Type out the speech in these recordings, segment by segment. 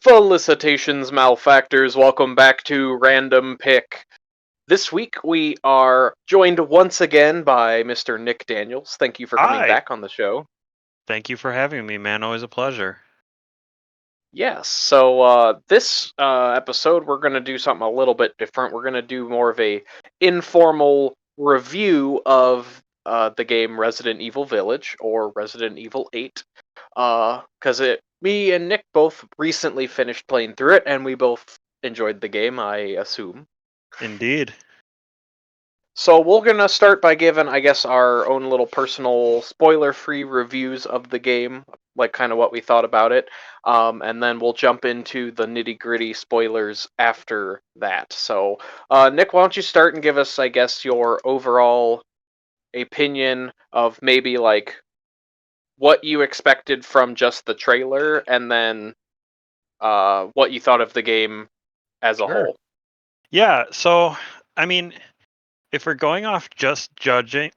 Felicitations, malefactors. Welcome back to Random Pick. This week we are joined once again by Mr. Nick Daniels. Thank you for coming Hi. back on the show. Thank you for having me, man. Always a pleasure. Yes, so this episode we're going to do something a little bit different. We're going to do more of a informal review of the game Resident Evil Village or Resident Evil 8. Because me and Nick both recently finished playing through it, and we both enjoyed the game, I assume. Indeed. So we're gonna start by giving, I guess, our own little personal spoiler-free reviews of the game, like kind of what we thought about it, and then we'll jump into the nitty-gritty spoilers after that. So, Nick, why don't you start and give us, I guess, your overall opinion of maybe like what you expected from just the trailer, and then what you thought of the game as a Sure. whole. Yeah, so I mean, if we're going off just judging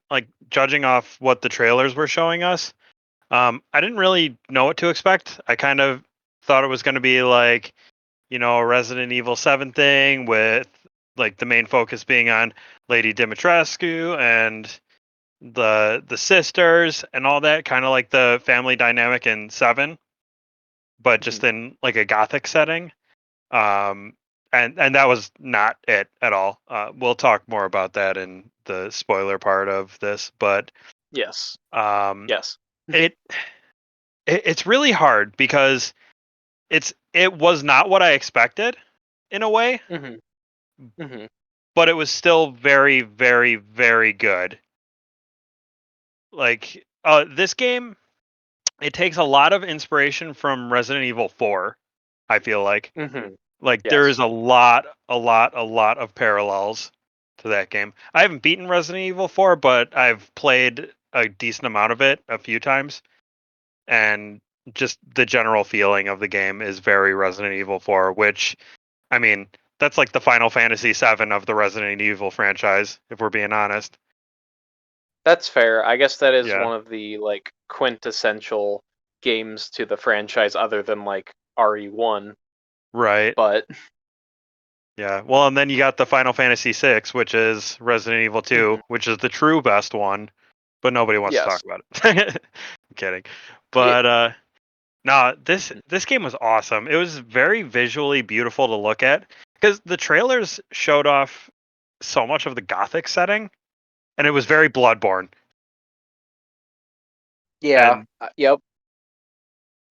off what the trailers were showing us, I didn't really know what to expect. I kind of thought it was going to be like, a Resident Evil 7 thing with like the main focus being on Lady Dimitrescu and the sisters and all that, kind of like the family dynamic in 7, but just in like a gothic setting. Um, and that was not it at all. We'll talk more about that in the spoiler part of this, but Yes. um, Yes. it, it's really hard because it was not what I expected in a way, hmm hmm but it was still very, very, very good. Like this game, it takes a lot of inspiration from Resident Evil 4. I feel hmm like there is Yes. a lot of parallels to that game. I haven't beaten Resident Evil 4, but I've played a decent amount of it a few times, and just the general feeling of the game is very Resident Evil 4, which, I mean, that's like the Final Fantasy 7 of the Resident Evil franchise, if we're being honest. That's fair. I guess that is Yeah, one of the like quintessential games to the franchise other than like RE1, right. but Yeah. Well, and then you got the Final Fantasy 6, which is Resident Evil 2, Mhm. which is the true best one, but nobody wants to talk Yes. about it. I'm kidding. Yeah. But no, this Mhm. this game was awesome. It was very visually beautiful to look at because the trailers showed off so much of the gothic setting, and it was very Bloodborne. Yeah. And Yep.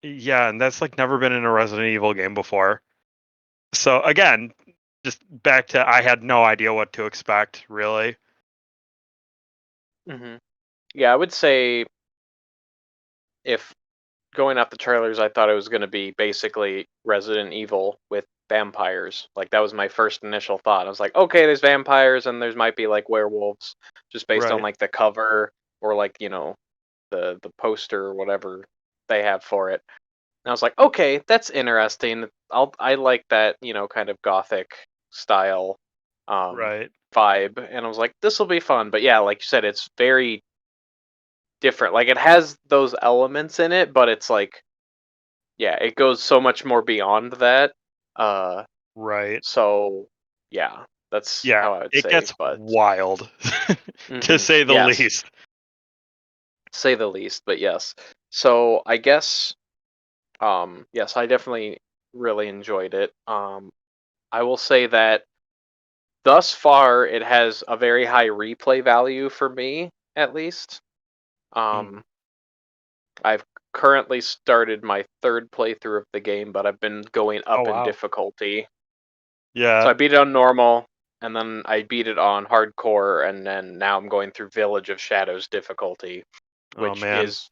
yeah, and that's like never been in a Resident Evil game before. So again, just back to I had no idea what to expect, really. Yeah, I would say if going off the trailers, I thought it was going to be basically Resident Evil with vampires. Like that was my first initial thought. I was like, okay, there's vampires and there's might be like werewolves, just based on Right. like the cover or like the poster or whatever they have for it. And I was like, okay, that's interesting. I like that kind of gothic style um, Right. vibe, and I was like, this will be fun. But yeah, like you said, it's very different. Like it has those elements in it, but it's like yeah, it goes so much more beyond that. Uh, Right. so yeah, that's Yeah, how I would it say. gets But wild, to say the yes, least. say the least. But yes, so I guess yes, I definitely really enjoyed it. I will say that thus far it has a very high replay value for me, at least. Mm. Um, I've currently started my third playthrough of the game, but I've been going Oh up in wow. difficulty. So Yeah. I beat it on normal, and then I beat it on hardcore, and then now I'm going through Village of Shadows difficulty, Oh which man. is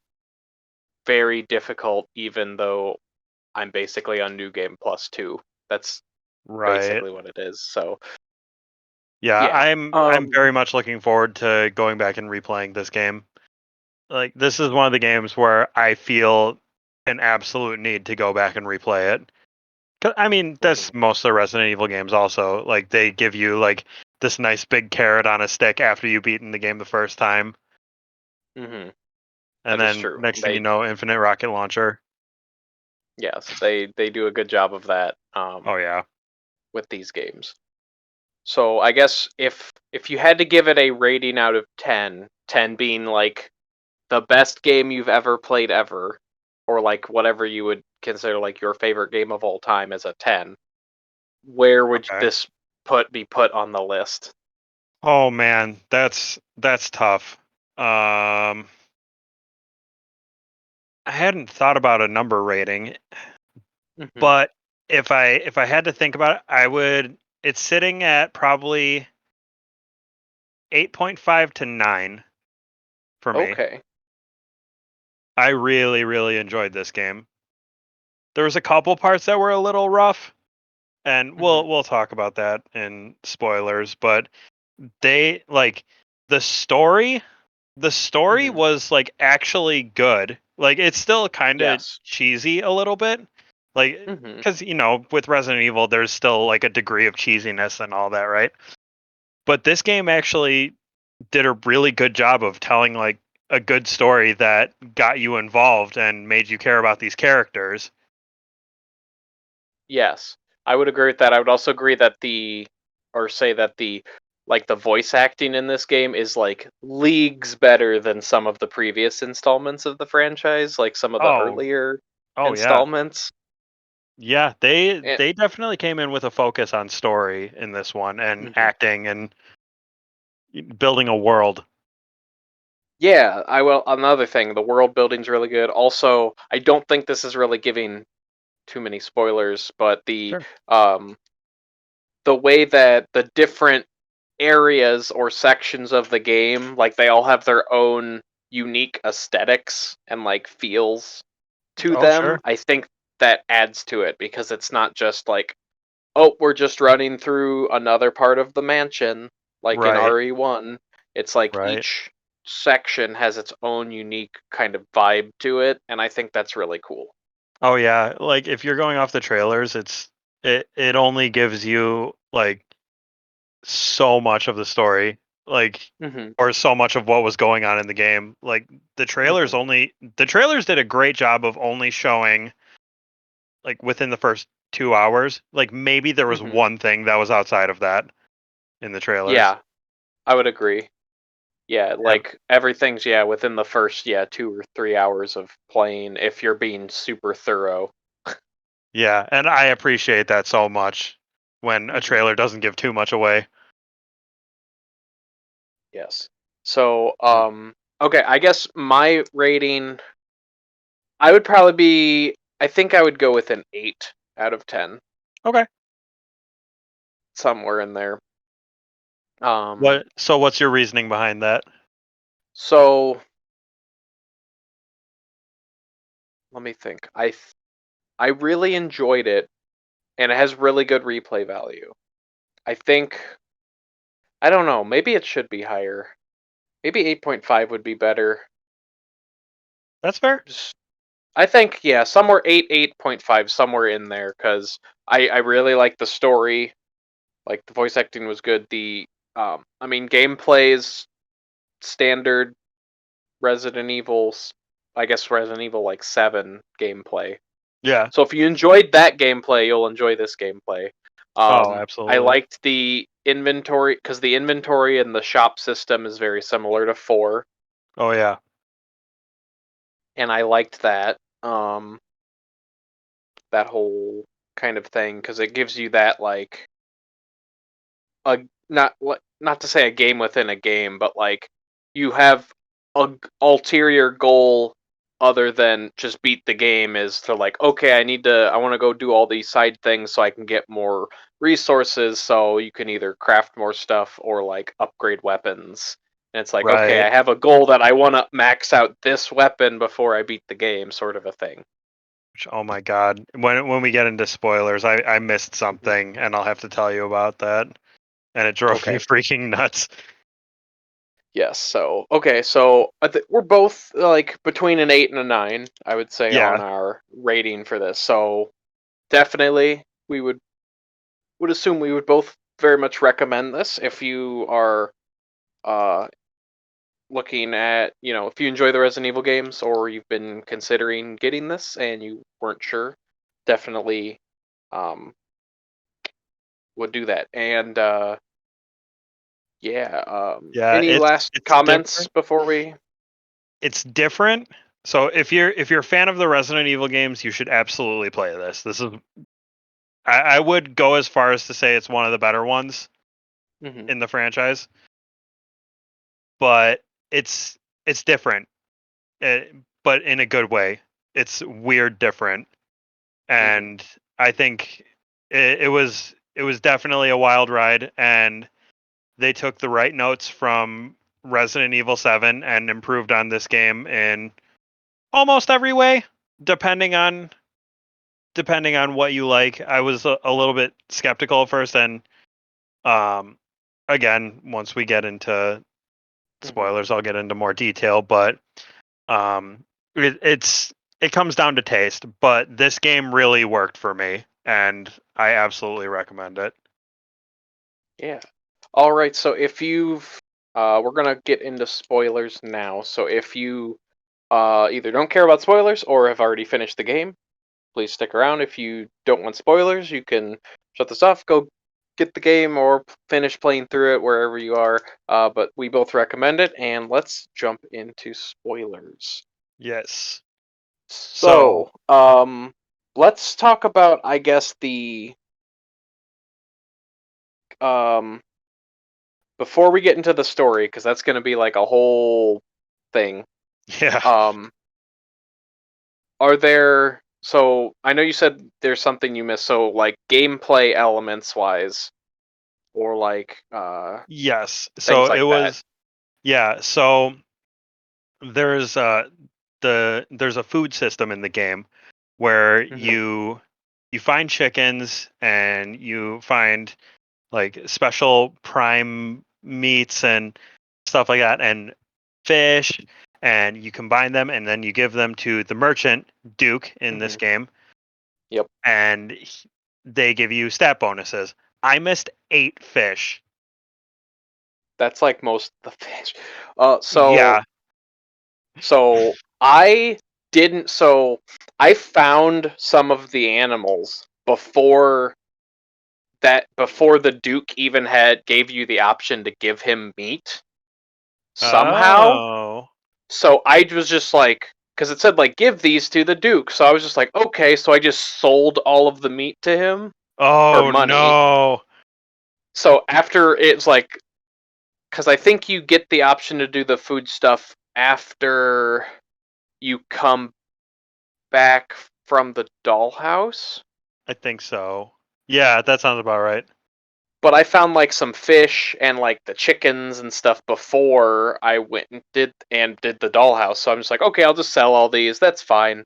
very difficult, even though I'm basically on New Game Plus 2. That's Right. basically what it is. So Yeah, yeah. I'm very much looking forward to going back and replaying this game. Like this is one of the games where I feel an absolute need to go back and replay it. 'Cause, I mean, Mhm, that's most of the Resident Evil games also. Like they give you like this nice big carrot on a stick after you've beaten the game the first time, and that is then true. next thing you know, infinite rocket launcher. Yes, they do a good job of that Oh yeah. with these games. So I guess if you had to give it a rating out of 10, 10 being like the best game you've ever played ever, or like whatever you would consider like your favorite game of all time as a 10, where would Okay. this be put on the list? Oh man, that's tough. Um, I hadn't thought about a number rating, Hmm. but if I had to think about it, I would. It's sitting at probably 8.5 to 9 for me. Okay. I really really enjoyed this game. There was a couple parts that were a little rough, and Hmm. we'll talk about that in spoilers, but they like the story the story Hmm. was like actually good. Like it's still kind of Yes. cheesy a little bit. Like Hmm. cuz with Resident Evil there's still like a degree of cheesiness and all that, right? But this game actually did a really good job of telling like a good story that got you involved and made you care about these characters. Yes, I would agree with that. I would also agree that or say that the voice acting in this game is like leagues better than some of the previous installments of the franchise, like some of the Oh, earlier oh yeah. installments. Yeah, they And, they definitely came in with a focus on story in this one and mhm. acting and building a world. Yeah, I will. Another thing, the world building's really good. Also, I don't think this is really giving too many spoilers, but Sure. um the way that the different areas or sections of the game, like they all have their own unique aesthetics and like feels to Oh, them, sure. I think that adds to it because it's not just like, oh, we're just running through another part of the mansion like in Right. RE1. It's like Right. each section has its own unique kind of vibe to it, and I think that's really cool. Oh yeah, like if you're going off the trailers, it only gives you like so much of the story, like Mhm. or so much of what was going on in the game. Like Mhm. the trailers did a great job of only showing like within the first 2 hours. Like maybe there was Mhm. one thing that was outside of that in the trailers. Yeah, I would agree. Yeah, And like everything's within the first 2 or 3 hours of playing if you're being super thorough. yeah, and I appreciate that so much when a Hmm. trailer doesn't give too much away. Yes. So, Mm. okay, I guess my rating, I would probably be, I think I would go with an 8 out of 10, Okay. somewhere in there. Um, What's your reasoning behind that? so let me think. I really enjoyed it, and it has really good replay value. I think I don't know. Maybe it should be higher. Maybe 8.5 would be better. That's fair. I think somewhere 8.5, somewhere in there, because I really like the story. Like the voice acting was good. I mean, gameplay is standard Resident Evil's. I guess Resident Evil like 7 gameplay. Yeah. So if you enjoyed that gameplay, you'll enjoy this gameplay. Oh, I absolutely. liked the inventory because the inventory and the shop system is very similar to 4, Oh yeah. and I liked that. That whole kind of thing because it gives you that like a not to say a game within a game, but like you have a ulterior goal other than just beat the game is to like, okay, I want to go do all these side things so I can get more resources so you can either craft more stuff or like upgrade weapons. And it's like, okay, Right. I have a goal that I want to max out this weapon before I beat the game, sort of a thing. Oh my god. When we get into spoilers, I missed Mhm. something and I'll have to tell you about that. And it drove me Okay. freaking nuts. Yes. So okay. So we're both like between an 8 and a 9, I would say, on Yeah. our rating for this. So definitely, we would assume we would both very much recommend this if you are uh looking at if you enjoy the Resident Evil games or you've been considering getting this and you weren't sure. definitely would do that. And Yeah, any last it's comments different. before we? It's different. So if you're a fan of the Resident Evil games, you should absolutely play this. This is I would go as far as to say it's one of the better ones Mhm. in the franchise, but it's different, but in a good way. It's weird different, Mhm. and I think it was definitely a wild ride, and they took the right notes from Resident Evil 7 and improved on this game in almost every way, depending on what you like. I was a little bit skeptical at first, and um, again, once we get into Mhm. spoilers, I'll get into more detail. But um, it comes down to taste. But this game really worked for me, and I absolutely recommend it. Yeah. All right. So if you've, we're gonna get into spoilers now. So if you either don't care about spoilers or have already finished the game, please stick around. If you don't want spoilers, you can shut this off, go get the game, or finish playing through it wherever you are. But we both recommend it, and let's jump into spoilers. Yes. So So, let's talk about, I guess, the um before we get into the story, because that's going to be like a whole thing. yeah, Um, are there? So I know you said there's something you missed. So like gameplay elements wise, or like yes. So things it like that. was yeah. So there's there's a food system in the game where Hmm. you find chickens and you find like special prime meats and stuff like that and fish, and you combine them and then you give them to the merchant Duke in this Hmm. game, Yep, and they give you stat bonuses. I missed 8 fish. that's like most of the fish. So Yeah. so I didn't. So I found some of the animals before the Duke even had gave you the option to give him meat somehow. Oh. So I was just like, because it said like give these to the Duke, so I was just like, okay, so I just sold all of the meat to him for Oh money. no. So after it's like, because I think you get the option to do the food stuff after you come back from the dollhouse. I think so. Yeah, that sounds about right. But I found like some fish and like the chickens and stuff before I went and did the dollhouse. So I'm just like, okay, I'll just sell all these. That's fine.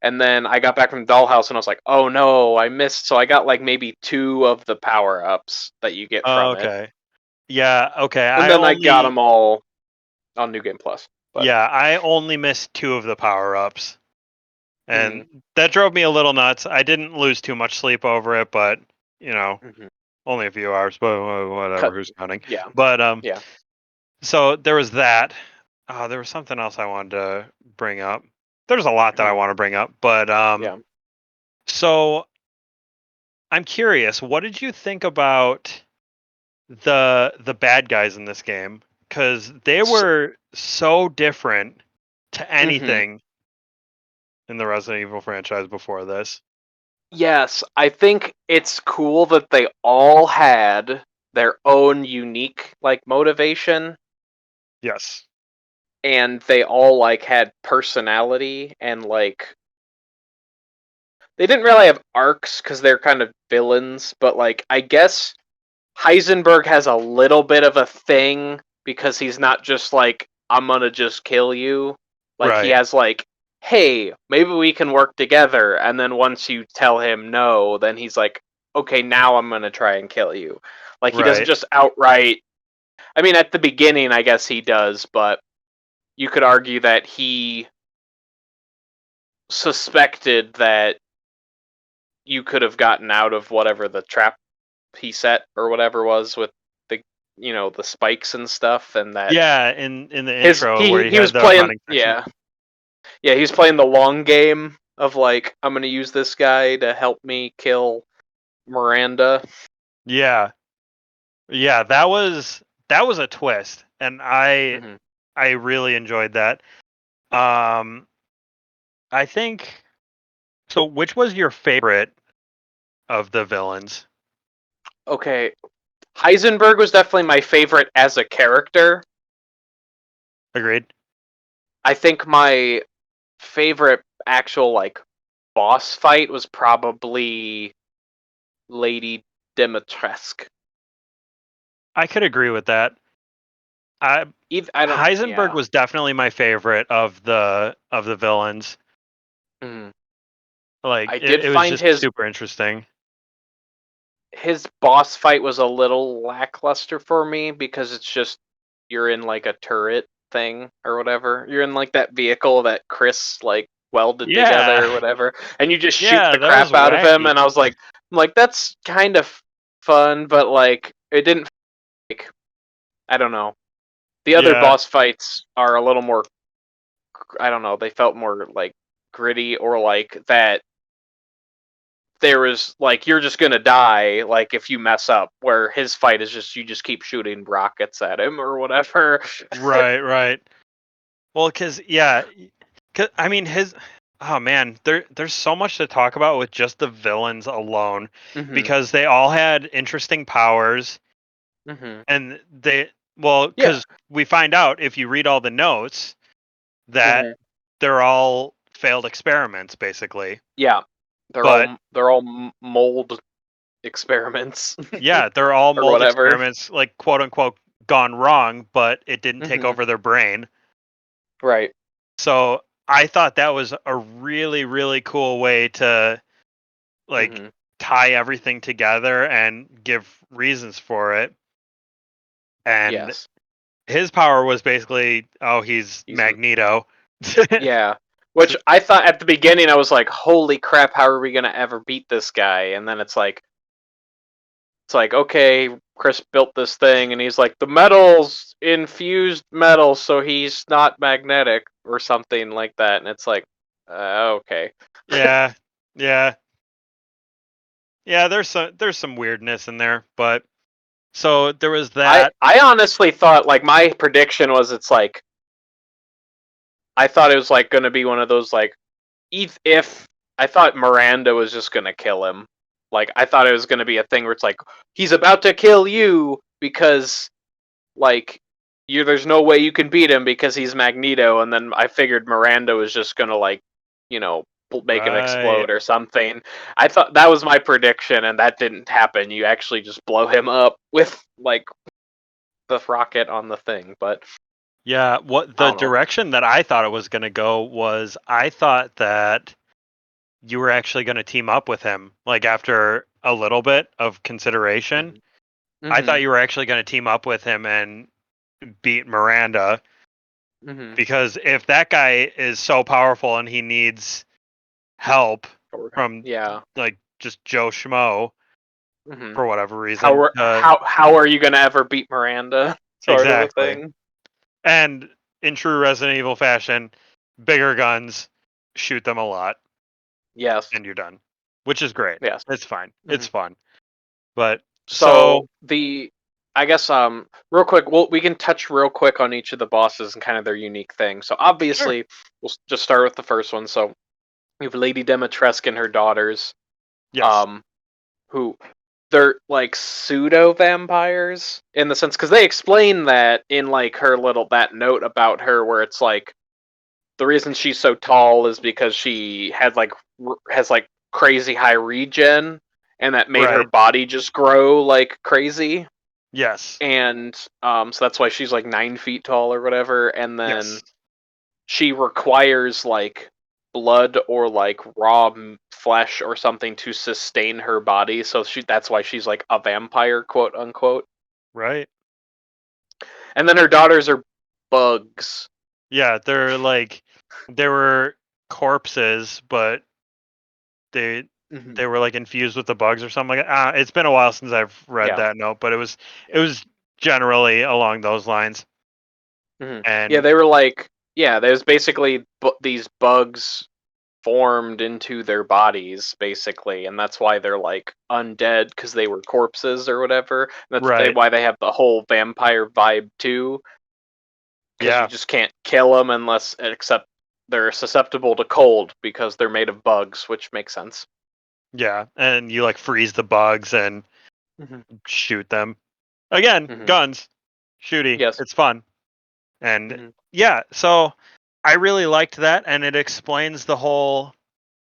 And then I got back from the dollhouse and I was like, oh no, I missed. So I got like maybe two of the power ups that you get Oh, from it, okay. Yeah, okay. and then I got them all on New Game Plus. But I only missed 2 of the power-ups. hmm, And that drove me a little nuts. I didn't lose too much sleep over it, but you know, hmm, only a few hours, but cut. whatever, who's counting. Yeah, But yeah. so there was that. There was something else I wanted to bring up. There's a lot that I Hmm, want to bring up, but yeah. so I'm curious, what did you think about the bad guys in this game? Because they S were so different to hmm. anything in the Resident Evil franchise before this. Yes, I think it's cool that they all had their own unique like motivation, Yes. and they all like had personality, and like they didn't really have arcs because they're kind of villains, but like I guess Heisenberg has a little bit of a thing because he's not just like I'm gonna just kill you. Like he Right. has like, hey, maybe we can work together, and then once you tell him no, then he's like, okay, now I'm gonna try and kill you. Like he doesn't Right. just outright. I mean, at the beginning, I guess he does, but you could argue that he suspected that you could have gotten out of whatever the trap he set or whatever was with the the spikes and stuff, and that Yeah, in the his intro where he you he was had the playing, running section. yeah, he was playing the long game of like, I'm gonna use this guy to help me kill Miranda. Yeah, yeah, that was a twist, and Hmm. I really enjoyed that. Um, I think so. Which was your favorite of the villains? Okay, Heisenberg was definitely my favorite as a character. Agreed. I think my favorite actual like boss fight was probably Lady Dimitrescu. I could agree with that. I I don't. Heisenberg Yeah. was definitely my favorite of the villains. Mhm. Like I it, did it was find just super interesting. his boss fight was a little lackluster for me because it's just you're in like a turret thing or whatever. You're in like that vehicle that Chris like welded Yeah, together or whatever, and you just shoot yeah, the that was crap out of him. wacky. And I'm like that's kind of fun, but like it didn't. Like, I don't know. The other Yeah, boss fights are a little more. I don't know. They felt more like gritty or like that there was like you're just gonna die like if you mess up where his fight is just you just keep shooting rockets at him or whatever. right, right. Well, I mean his. Oh man, there's so much to talk about with just the villains alone, Hmm. because they all had interesting powers, Hmm. and well, Yeah. because we find out if you read all the notes that Hmm. they're all failed experiments, basically. Yeah, But they're all mold experiments yeah, they're all or mold whatever. experiments, like quote unquote, gone wrong, but it didn't take Hmm. over their brain. Right. So I thought that was a really, really cool way to like Hmm. tie everything together and give reasons for it. And Yes. his power was basically, oh, he's He's Magneto. Yeah. Which I thought at the beginning I was like, holy crap, how are we gonna ever beat this guy? And then it's like, okay, Chris built this thing, and he's like, the metal's infused metal, so he's not magnetic or something like that. And it's like, okay. Yeah, yeah, yeah. There's some weirdness in there, but so there was that. I honestly thought like my prediction was it's like I thought it was like going to be one of those like if I thought Miranda was just going to kill him. Like I thought it was going to be a thing where it's like he's about to kill you because like you there's no way you can beat him because he's Magneto, and then I figured Miranda was just gonna like you know make him Right. explode or something. I thought that was my prediction, and that didn't happen. You actually just blow him up with like the rocket on the thing, but Yeah, what I the don't know. direction that I thought it was going to go was I thought that you were actually going to team up with him. Like after a little bit of consideration, Hmm. I Hmm. thought you were actually going to team up with him and beat Miranda, Hmm. because if that guy is so powerful and he needs help from Yeah. like just Joe Schmo Hmm. for whatever reason, How are you gonna ever beat Miranda? Sort of a exactly. thing. And in true Resident Evil fashion, bigger guns, shoot them a lot, Yes. and you're done, which is great. Yes. It's fine. It's Hmm. fun. But So so the I guess real quick we can touch real quick on each of the bosses and kind of their unique things. So sure. obviously just start with the first one. So we have Lady Dimitrescu and her daughters, Yes. um, who they're like pseudo vampires in the sense because they explain that in like her little that note about her where it's like the reason she's so tall is because she had like has like crazy high regen and that made her Right. body just grow like crazy Yes. and so that's why she's like 9 feet tall or whatever. And then Yes. she requires like blood or like raw flesh or something to sustain her body. So that's why she's like a vampire, quote unquote. Right. And then her daughters are bugs. Yeah. They were corpses, but they Hmm. they were like infused with the bugs or something like that. It's been a while since I've read Yeah, that note, but it yeah, was generally along those lines. hmm yeah. And They were like, yeah. There's basically these bugs transformed into their bodies, basically, and that's why they're like undead because they were corpses or whatever. That's Right. why they have the whole vampire vibe too, because you Yeah. just can't kill them unless except they're susceptible to cold because they're made of bugs, which makes sense. Yeah. And you like freeze the bugs and Mm-hmm. shoot them. Again, Mm-hmm. guns, shooty. Yes. It's fun. And Mm-hmm. yeah, so I really liked that, and it explains the whole,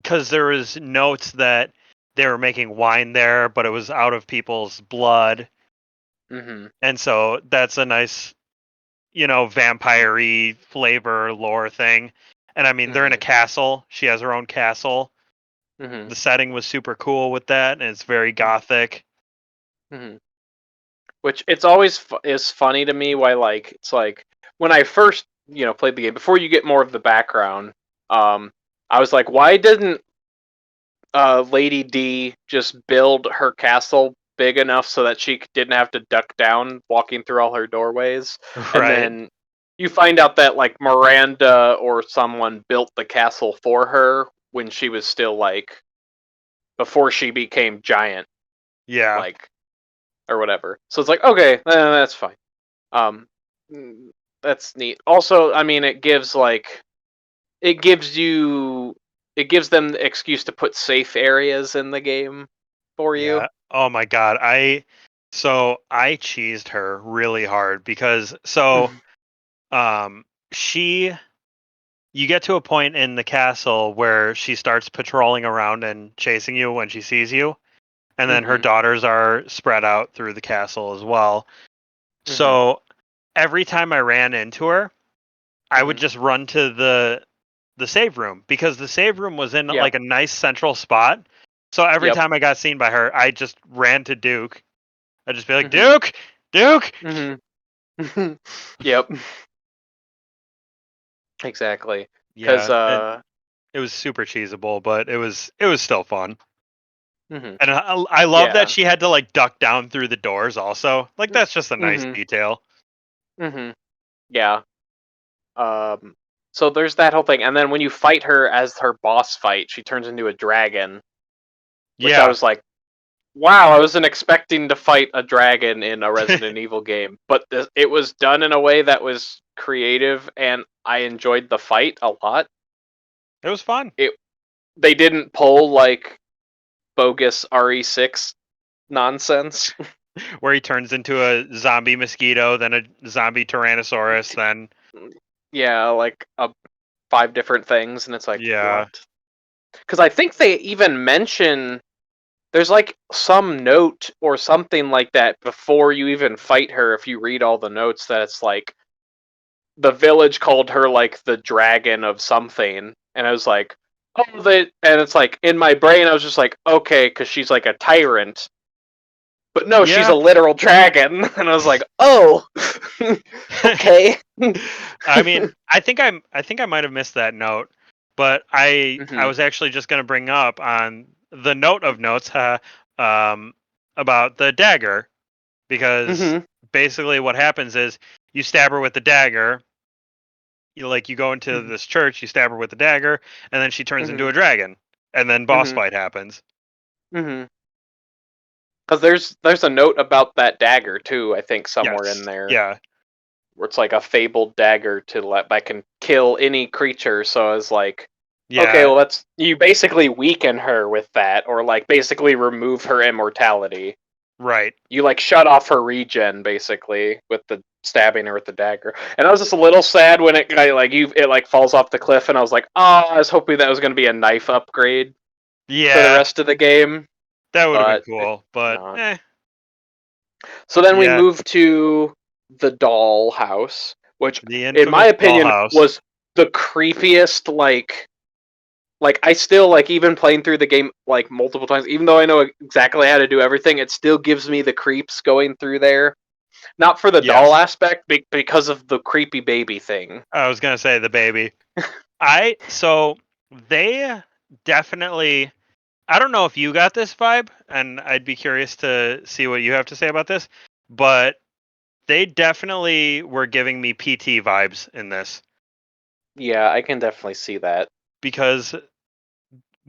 because there was notes that they were making wine there, but it was out of people's blood, Mm-hmm. and so that's a nice, vampire-y flavor lore thing. And I mean, they're in a Mm-hmm. castle. She has her own castle. Mm-hmm. The setting was super cool with that, and it's very gothic. Mm-hmm. Which it's always is funny to me why like it's like when I first played the game before you get more of the background. um I was like, why didn't Lady D just build her castle big enough so that she didn't have to duck down walking through all her doorways? And Right. then you find out that like Miranda or someone built the castle for her when she was still like before she became giant, Yeah. like, or whatever. So it's like, okay, that's fine. Um, mm, that's neat. Also, I mean, it gives you it gives them the excuse to put safe areas in the game for you. Yeah. Oh my god. I cheesed her really hard because Mhm. um she you get to a point in the castle where she starts patrolling around and chasing you when she sees you, and then her Mhm. daughters are spread out through the castle as well. Mhm. So every time I ran into her, I would Mhm. just run to the save room because the save room was in Yep. like a nice central spot. So every Yep. time I got seen by her, I just ran to Duke. I'd just be like, Mhm. Duke, Duke. Mhm. Yep. Exactly. Because Yeah, and it was super cheesable, but it was still fun. mhm. And I love that Yeah. she had to like duck down through the doors also. Like that's just a nice Mhm. detail. Mhm. Yeah. Um. So there's that whole thing, and then when you fight her as her boss fight, she turns into a dragon, which I Yeah. was like, wow, I wasn't expecting to fight a dragon in a Resident Evil game, but it was done in a way that was creative, and I enjoyed the fight a lot. It was fun. It They didn't pull like bogus RE6 nonsense. Where he turns into a zombie mosquito, then a zombie tyrannosaurus, then Yeah, like five different things, and it's like, yeah. what? Because I think they even mention there's like some note or something like that before you even fight her. If you read all the notes, that it's like the village called her like the dragon of something, and I was like, oh, and it's like in my brain, I was just like, okay, because she's like a tyrant, but no, she's a Yeah. literal dragon, and I was like, oh, okay. I mean, I think I might have missed that note, but I Mhm. was actually just going to bring up on the note of notes um about the dagger, because Mhm. basically what happens is you stab her with the dagger. You go into Mhm. this church, you stab her with the dagger, and then she turns into Mhm. a dragon, and then boss Mhm. fight happens. Mhm. Because there's a note about that dagger too. I think somewhere in Yes. there Yeah. where it's like a fabled dagger to let that can kill any creature. So I was like, okay, Yeah. well that's you basically weaken her with that, or like basically remove her immortality. Right. You like shut off her regen basically with the stabbing her with the dagger. And I was just a little sad when it like falls off the cliff, and I was like, oh, I was hoping that was going to be a knife upgrade for the Yeah. rest of the game, That would have been but cool, it's but not. So then we yeah. move to the doll house, which, The in my infamous opinion, dollhouse. was the creepiest. Like I still like even playing through the game like multiple times, even though I know exactly how to do everything, it still gives me the creeps going through there. Not for the doll Yes. aspect, because of the creepy baby thing. I was gonna say the baby. So they definitely. I don't know if you got this vibe, and I'd be curious to see what you have to say about this. But they definitely were giving me PT vibes in this, Yeah, I can definitely see that. because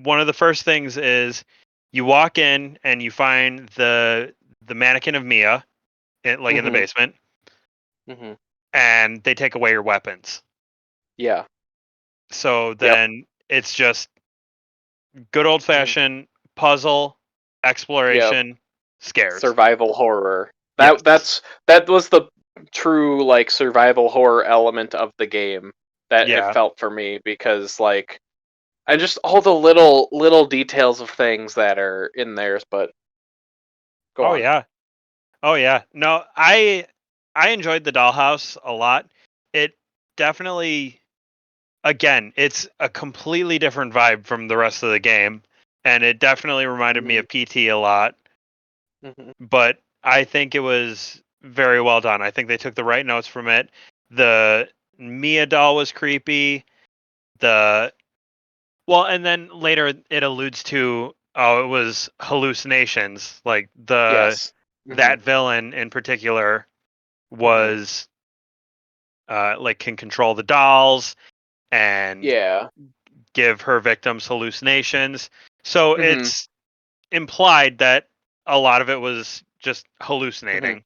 one of the first things is you walk in and you find the mannequin of Mia, in the Mhm. basement, Mhm. and they take away your weapons. Yeah. So Yep. then it's just good old Mhm. fashioned puzzle, Yep. exploration, scares. Survival horror. Yes. That was the true like survival horror element of the game that it Yeah. felt for me because like and just all the little details of things that are in theirs, but go Oh on. yeah. Oh yeah. No, I enjoyed the dollhouse a lot. It definitely, again, it's a completely different vibe from the rest of the game, and it definitely reminded me Mhm. of PT a lot, Mhm. but I think it was very well done. I think they took the right notes from it. The Mia doll was creepy. The Well, and then later it alludes to, oh, it was hallucinations. Like Yes. Mhm. that villain in particular Mhm. was like can control the dolls and Yeah. give her victims hallucinations. So Mhm. it's implied that a lot of it was just Mhm. hallucinating.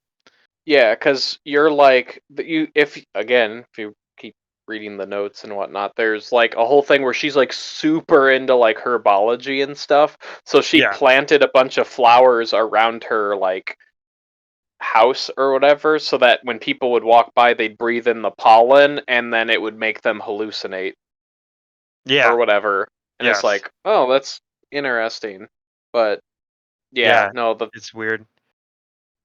Yeah, because you're like you if again if you keep reading the notes and whatnot, there's like a whole thing where she's like super into like herbology and stuff. So she Yeah. planted a bunch of flowers around her like house or whatever, so that when people would walk by, they'd breathe in the pollen, and then it would make them hallucinate Yeah. or whatever. And it's Yes. like, oh, that's interesting. But yeah, Yeah. no, the It's weird.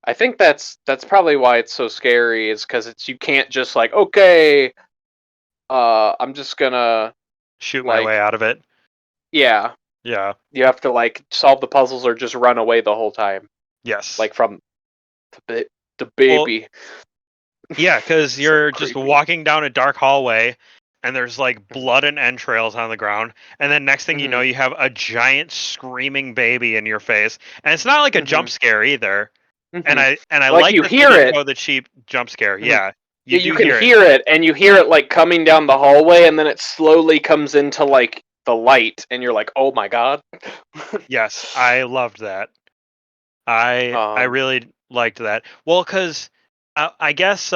I think that's probably why it's so scary is because it's you can't just like okay, I'm just gonna Shoot my way like out of it. yeah, Yeah. you have to like solve the puzzles or just run away the whole time, Yes. like from the Well, baby. yeah, because So you're just creepy. walking down a dark hallway and there's like Hmm. blood and entrails on the ground. And then next thing you know, Hmm. you have a giant screaming baby in your face. And it's not like a Hmm. jump scare either. Hmm. And I Like like you that they hear didn't it. go the cheap jump scare. Mhm. Yeah, you Yeah, you do can hear it. hear it, and you hear it like coming down the hallway, and then it slowly comes into like the light, and you're like, "Oh my god!" Yes, I loved that. I um. really liked that. Well, because I guess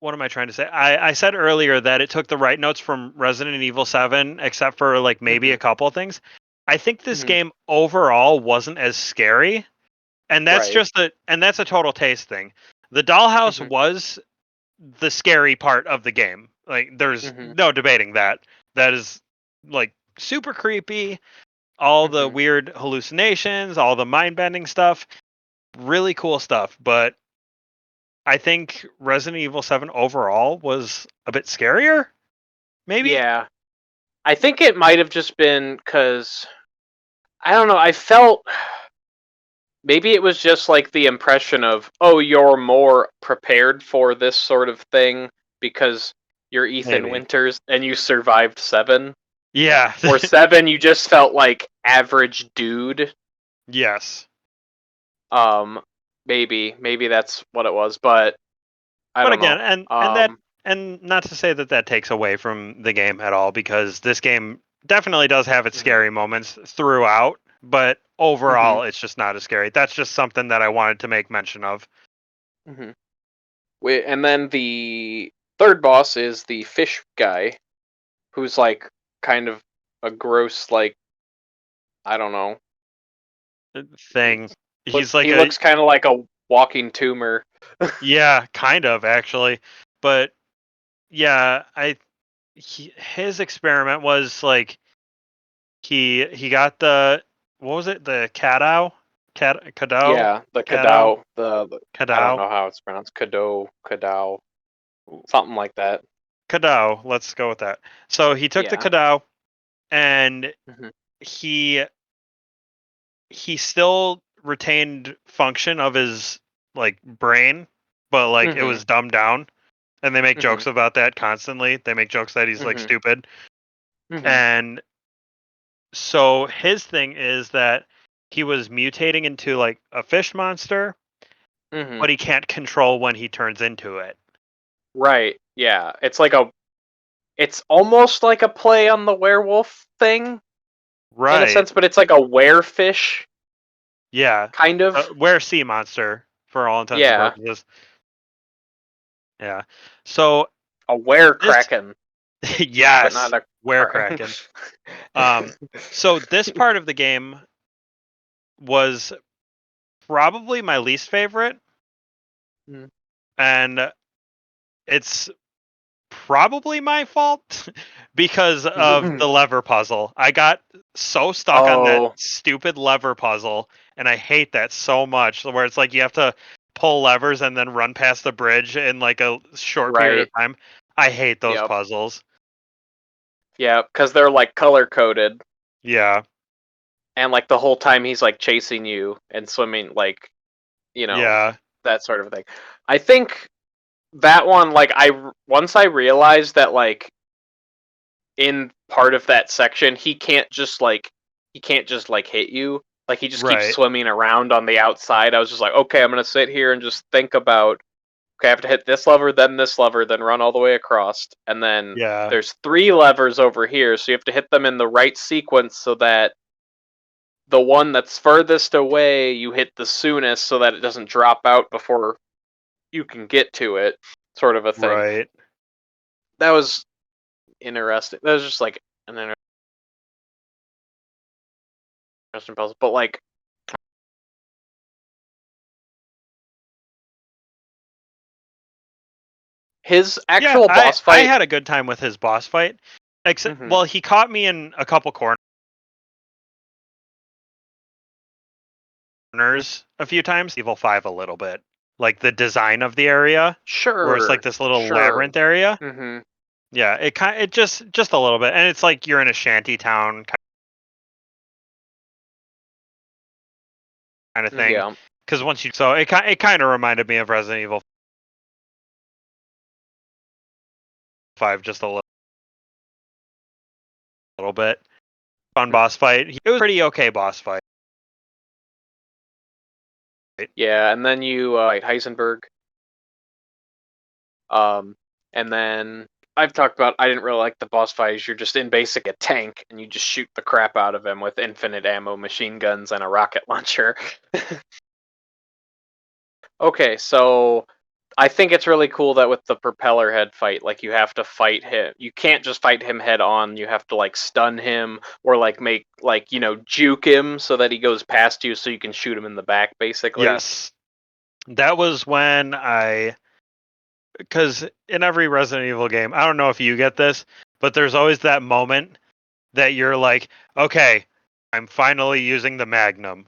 what am I trying to say? I said earlier that it took the right notes from Resident Evil 7, except for like maybe Hmm. a couple of things. I think this Hmm. game overall wasn't as scary, and Right. that's a total taste thing. The dollhouse Hmm. was the scary part of the game. Like there's Hmm. no debating that. That is like super creepy. All the Hmm. weird hallucinations, all the mind bending stuff, really cool stuff. But I think Resident Evil 7 overall was a bit scarier, maybe? Yeah, I think it might have just been because I don't know. I felt maybe it was just like the impression of, oh, you're more prepared for this sort of thing because you're Ethan Maybe. Winters and you survived seven. Yeah. Or seven, you just felt like average dude. Yes. Um, maybe that's what it was, but I But don't again, know. and not to say that that takes away from the game at all, because this game definitely does have its Mhm. scary moments throughout, but Mhm. overall it's just not as scary. That's just something that I wanted to make mention of. Mhm. And then the third boss is the fish guy, who's like kind of a gross, like I don't know. Thing. Look, He's like he a looks kind of like a walking tumor. Yeah, kind of actually. But yeah, his experiment was like he got the, what was it? The Cadao? Yeah, the Cadao? Kadao, the I don't Cadao? know how it's pronounced. Kadao, something like that. Cadao, let's go with that. So he took the Yeah. Cadao and Mhm. he he still retained function of his like brain, but like it Mhm. was dumbed down. And they make Mhm. jokes about that constantly. They make jokes that he's like Mhm. stupid. Mhm. And so his thing is that he was mutating into like a fish monster, Mhm. but he can't control when he turns into it. Right. Yeah. It's like a it's almost like a play on the werewolf thing in a Right. sense, but it's like a werefish Yeah. kind of. Were sea monster for all intents and Yeah, purposes. Yeah. So a were this kraken, but not yes, a were kraken. So this part of the game was probably my least favorite, Mm. and it's probably my fault because of the lever puzzle. I got so stuck on that Oh, stupid lever puzzle, and I hate that so much. Where it's like you have to pull levers and then run past the bridge in like a short period of right. time. I hate those Yep. puzzles. Yeah, because they're like color coded, Yeah, and like the whole time he's like chasing you and swimming, like, you know, yeah, that sort of thing. I think that one, like, once I realized that, like, in part of that section, he can't just like hit you. Like, he just keeps right. swimming around on the outside. I was just like, okay, I'm gonna sit here and just think about, okay, I have to hit this lever, then run all the way across, and then Yeah, there's 3 levers over here, so you have to hit them in the right sequence so that the one that's furthest away you hit the soonest, so that it doesn't drop out before you can get to it, sort of a thing. right. That was interesting. That was just like an interesting puzzle, but like his Yeah, actual boss I fight. had a good time with his boss fight. Except, Hmm. well, he caught me in a couple corners a few times. Evil 5 a little bit. Like the design of the area where it's like Sure, this little sure. labyrinth area. Hmm. Yeah, it just a little bit. And it's like you're in a shanty town kind of thing. Yeah. Cuz once you so it kind of reminded me of Resident Evil 5 just a little bit. Fun boss fight. It was a pretty okay boss fight. Yeah, and then you fight Heisenberg. Um, and then I've talked about, I didn't really like the boss fights. You're just in basic a tank and you just shoot the crap out of him with infinite ammo, machine guns, and a rocket launcher. Okay, so I think it's really cool that with the propeller head fight, like, you have to fight him. You can't just fight him head on. You have to like stun him or like make, like, juke him so that he goes past you so you can shoot him in the back, basically. Yes. That was when because in every Resident Evil game, I don't know if you get this, but there's always that moment that you're like, okay, I'm finally using the Magnum.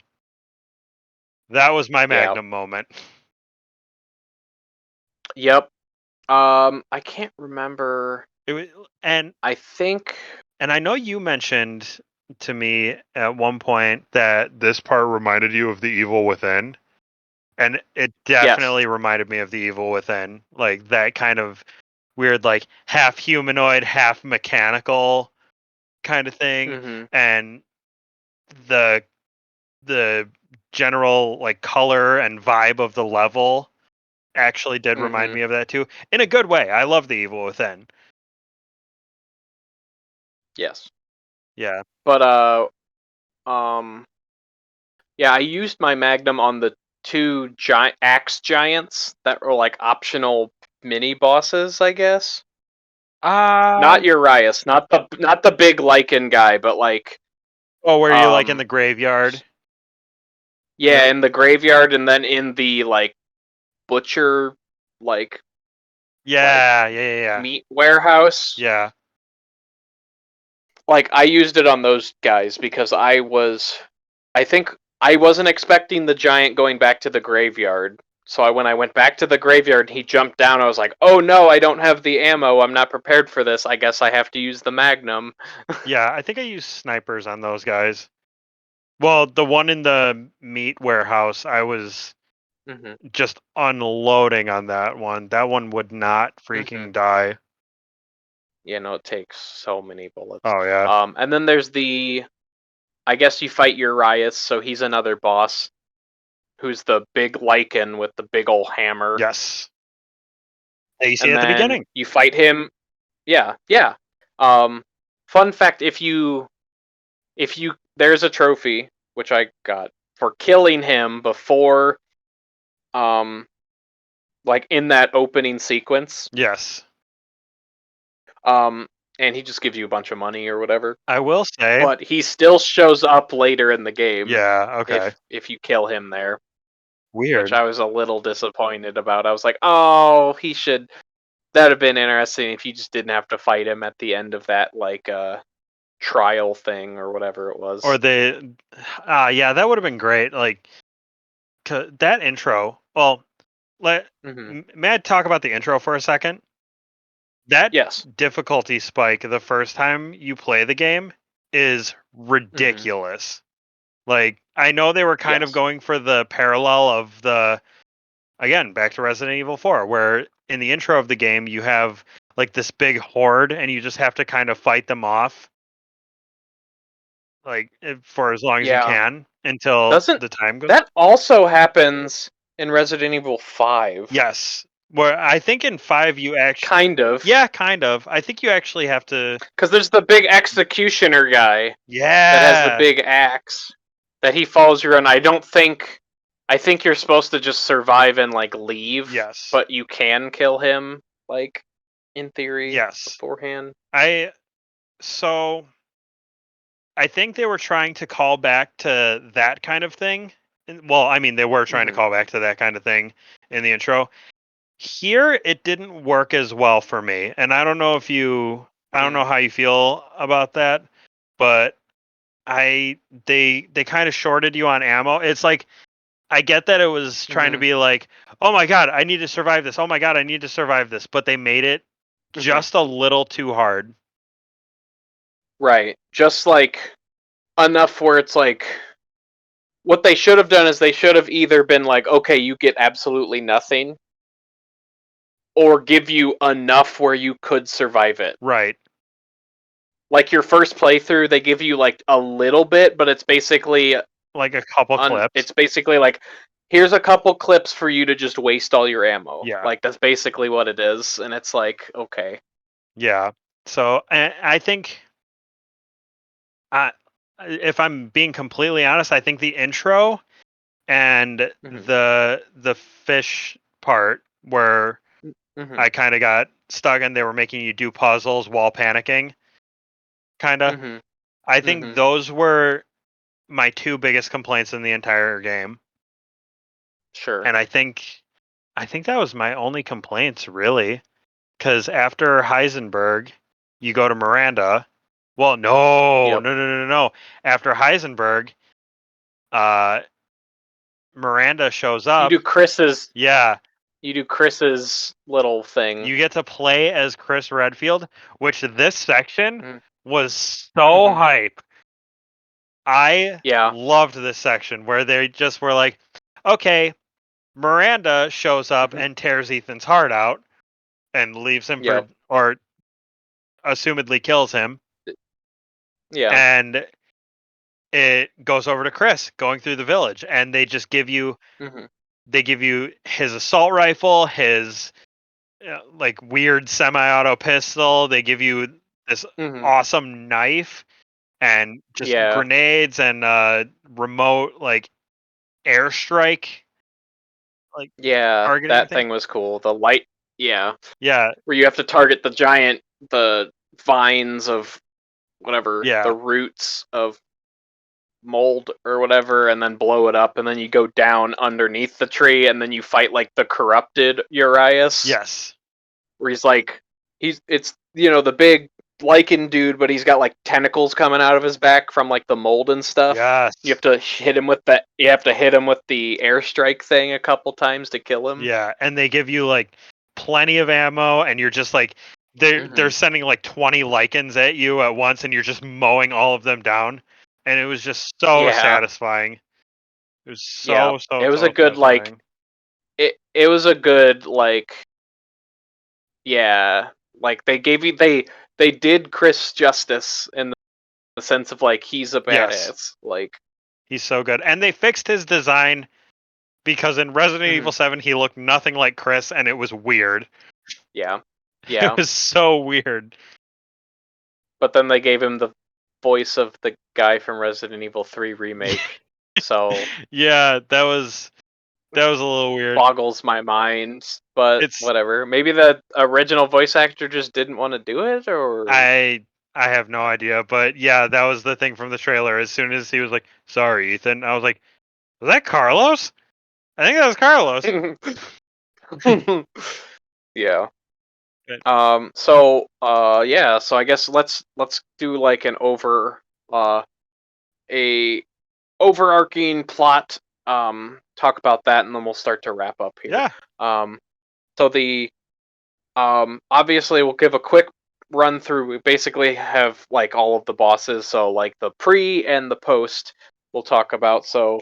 That was my Yeah. Magnum moment. Yep. I can't remember. It was, and I think and I know you mentioned to me at one point that this part reminded you of the Evil Within, and it yes. definitely reminded me of the Evil Within, like that kind of weird, like half humanoid, half mechanical kind of thing, Mhm. and the the general like color and vibe of the level actually did remind Mhm. me of that too, in a good way. I love the Evil Within. Yes. Yeah. But um yeah, I used my Magnum on the 2 giant axe giants that were like optional mini bosses, I guess. Uh Not Urias, not the big lichen guy, but like, oh, where you're like in um the graveyard. yeah, Right. in the graveyard, and then in the like butcher, like like Yeah, yeah, yeah, yeah. meat warehouse. Yeah. Like, I used it on those guys because I think I wasn't expecting the giant going back to the graveyard. So when I went back to the graveyard, he jumped down. I was like, "Oh no, I don't have the ammo. I'm not prepared for this. I guess I have to use the Magnum." Yeah, I think I used snipers on those guys. Well, the one in the meat warehouse, I was Mhm. just unloading on that one. That one would not Mhm. freaking die. Yeah, no, it takes so many bullets. Oh yeah. And then there's I guess you fight Urias, so he's another boss who's the big lichen with the big ol' hammer. Yes. That you see And at the then beginning. you fight him. Yeah, yeah. Fun fact: if you there's a trophy which I got for killing him before, um, like in that opening sequence. Yes. Um, and he just gives you a bunch of money or whatever. I will say. But he still shows up later in the game Yeah. Okay. if you kill him there, which Weird. I was a little disappointed about. I was like, oh, he should. That'd have been interesting if you just didn't have to fight him at the end of that like trial thing or whatever it Or was. they. Yeah, that would have been great. Like that intro. Well, let Hmm. may I talk about the intro for a second? That Yes. difficulty spike the first time you play the game is Hmm. ridiculous. Like I know they were kind of Yes. going for the parallel of the again back to Resident Evil 4 where in the intro of the game you have like this big horde and you just have to kind of fight them off like for as long as you Yeah. can until Doesn't the time goes. that also happens in Resident Evil 5? Yes. Where I think in 5 you actually Kind of. yeah, kind of. I think you actually have to Because there's the big executioner guy that has the yeah. big axe that he follows you around. I think you're supposed to just survive and like leave, Yes. but you can kill him like in theory Yes. beforehand. I so I think they were trying to call back to that kind of thing. Well, I mean, they were trying to Hmm. call back to that kind of thing in the intro. Here, it didn't work as well for me, and I don't know Mm. how you feel about that, but they kind of shorted you on ammo. It's like I get that it was trying to Hmm. be like, oh my god, I need to survive this. Oh my god, I need to survive this, but they made it Hmm. just a little too hard. Right. Just like enough where it's like what they should have done is they should have either been like, okay, you get absolutely nothing, or give you enough where you could survive it. Right, Like your first playthrough, they give you like a little bit, but like a couple clips. it's basically like here's a couple clips for you to just waste all your ammo. Yeah. Like that's basically what it is, and it's like okay. Yeah. So I think I, if I'm being completely honest, I think the intro and Hmm. the fish part where Hmm. I kind of got stuck and they were making you do puzzles while panicking, kind of. Hmm. I think Hmm. those were my two biggest complaints in the entire game, Sure. and I think that was my only complaints really. Because after Heisenberg, you go to Miranda. Well, no, Yep. no, no, no, no. No. After Heisenberg, uh, Miranda shows You up. do Chris's. Yeah, You do Chris's little thing. you get to play as Chris Redfield, which this section Mm-hmm. was so Mm-hmm. hype. I Yeah. loved this section where they just were like, okay, Miranda shows up Hmm. and tears Ethan's heart out and leaves him for, Yep. or assumedly kills him. Yeah. And it goes over to Chris going through the village, and Hmm. they give you his assault rifle, his like weird semi-auto pistol. They give you this Hmm. awesome knife and just Yeah. grenades and remote like airstrike like Yeah. targeting That thing. thing was cool. The light. Yeah. Yeah, Where you have to target the vines of whatever the yeah, roots of mold or whatever, and then blow it up, and then you go down underneath the tree, and then you fight like the corrupted Urias, yes, where he's it's the big lichen dude, but he's got like tentacles coming out of his back from like the mold and stuff. yes, You have to hit him with the airstrike thing a couple times to kill him. yeah. And they give you like plenty of ammo, and you're just like they're Hmm. sending like 20 lichens at you at once, and you're just mowing all of them down. And it was just so Yeah, satisfying. It was yeah. so so It was a so good like satisfying. it was a good like yeah, like they did Chris justice in the sense of like he's a Yes, badass. Like, he's so good. And they fixed his design because in Resident mhm, Evil 7 he looked nothing like Chris and it was weird. yeah, Yeah. It was so weird. But then they gave him the voice of the guy from Resident Evil 3 remake. So Yeah, that was a little weird. boggles my mind, but It's whatever. Maybe the original voice actor just didn't want to do it, or I have no idea, but yeah, that was the thing from the trailer. As soon as he was like, "Sorry, Ethan," I was like, "Was that Carlos?" I think that was Carlos. yeah. But Yeah. So I guess let's do like an a overarching plot. Talk about that, and then we'll start to wrap up here. yeah, Um. So the obviously we'll give a quick run through. We basically have like all of the bosses, so like the pre and the post we'll talk about. So